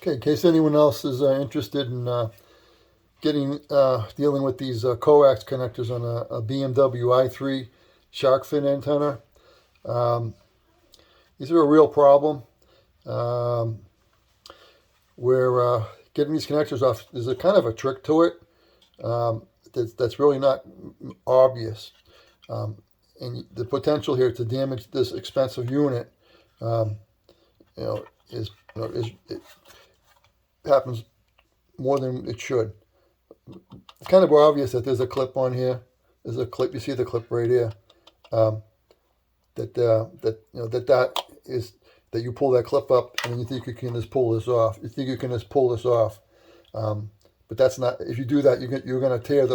Okay, in case anyone else is interested in dealing with these coax connectors on a BMW i3 shark fin antenna, these are a real problem. We're getting these connectors off. There's a kind of a trick to it that's really not obvious, and the potential here to damage this expensive unit, is it happens more than it should. It's kind of obvious that there's a clip on here. There's a clip. You see the clip right here. That you pull that clip up and you think you can just pull this off. You think you can just pull this off, but that's not. If you do that, you're going to tear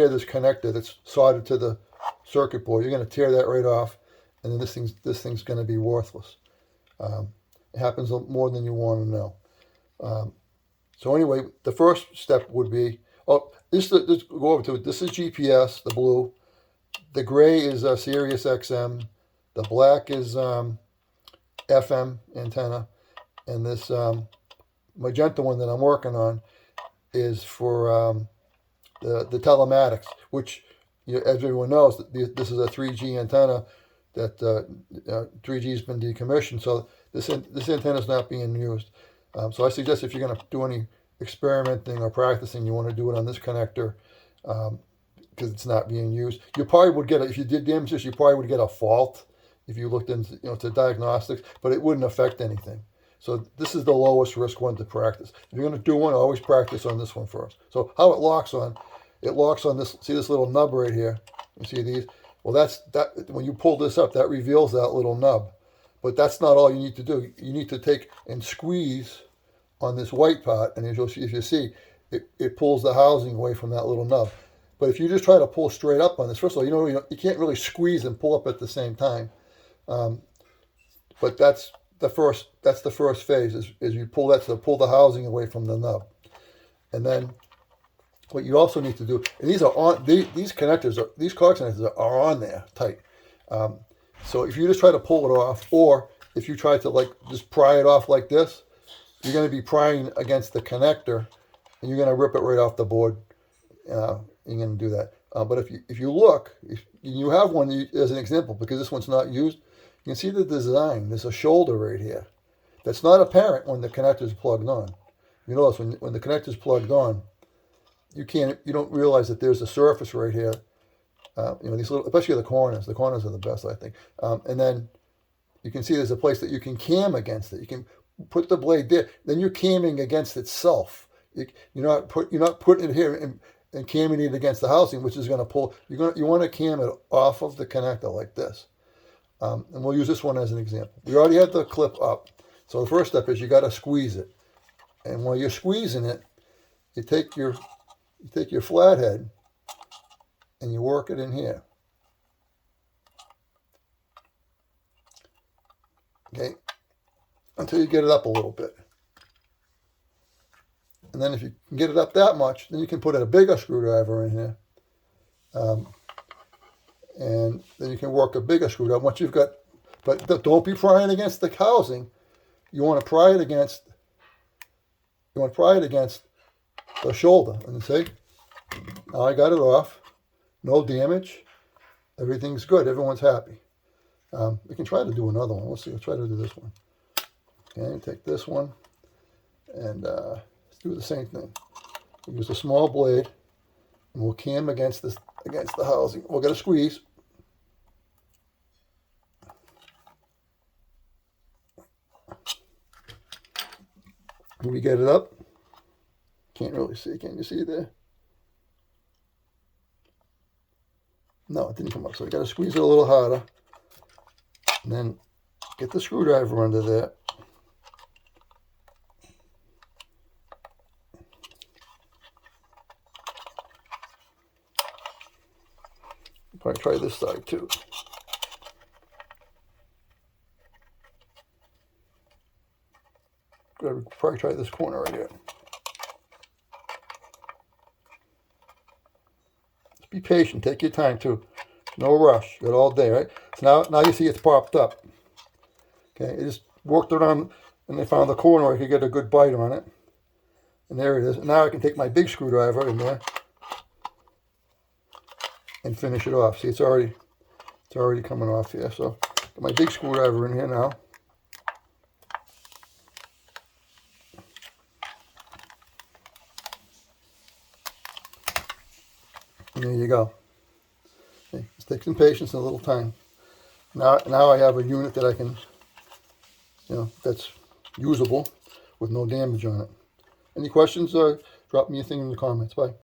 this connector that's soldered to the circuit board. You're going to tear that right off, and then this thing's going to be worthless. It happens more than you want to know. So anyway, the first step would be, let's go over to it. This is GPS, the blue. The gray is Sirius XM. The black is FM antenna. And this magenta one that I'm working on is for the telematics, which, as everyone knows, this is a 3G antenna that 3G has been decommissioned. So this antenna is not being used. So I suggest if you're going to do any experimenting or practicing, you want to do it on this connector because it's not being used. You probably would get, if you did damage this, you probably would get a fault if you looked into to diagnostics, but it wouldn't affect anything. So this is the lowest risk one to practice. If you're going to do one, always practice on this one first. So how it locks on this. See this little nub right here? You see these? Well, that's when you pull this up, that reveals that little nub. But that's not all you need to do. You need to take and squeeze on this white part, and as you see, it pulls the housing away from that little nub. But if you just try to pull straight up on this, first of all, you can't really squeeze and pull up at the same time. But that's the first phase is you pull the housing away from the nub, and then what you also need to do, and these coax connectors are on there tight. So if you just try to pull it off, or if you try to just pry it off like this, you're going to be prying against the connector, and you're going to rip it right off the board. You're going to do that. But if you look, if you have one as an example, because this one's not used, you can see the design. There's a shoulder right here that's not apparent when the connector is plugged on. You notice when the connector is plugged on, you don't realize that there's a surface right here. These little, especially the corners. The corners are the best, I think. And then you can see there's a place that you can cam against it. You can put the blade there. Then you're camming against itself. You're not putting it here and camming it against the housing, which is going to pull. You want to cam it off of the connector like this. And we'll use this one as an example. We already have the clip up. So the first step is you got to squeeze it. And while you're squeezing it, you take your flathead and you work it in here. Okay, until you get it up a little bit. And then if you can get it up that much, then you can put a bigger screwdriver in here. And then you can work a bigger screwdriver once you've got, but don't be prying against the housing. You want to pry it against the shoulder. And see, now I got it off. No damage. Everything's good. Everyone's happy. We can try to do another one. Let's see. Let's try to do this one. Okay, take this one and let's do the same thing. We'll use a small blade and we'll cam against the housing. We'll get a squeeze. Can we get it up? Can't really see. Can you see there? No, it didn't come up. So we got to squeeze it a little harder. And then get the screwdriver under there. Probably try this side too. Probably try this corner right here. Just be patient. Take your time too. No rush. You got all day, right? So now you see it's popped up. Okay, it just worked around. and I found the corner I could get a good bite on it. And there it is. Now I can take my big screwdriver in there and finish it off. See, it's already coming off here. So got my big screwdriver in here now. And there you go. Okay, it takes some patience and a little time. Now I have a unit that I can, that's usable with no damage on it. Any questions? Drop me a thing in the comments. Bye.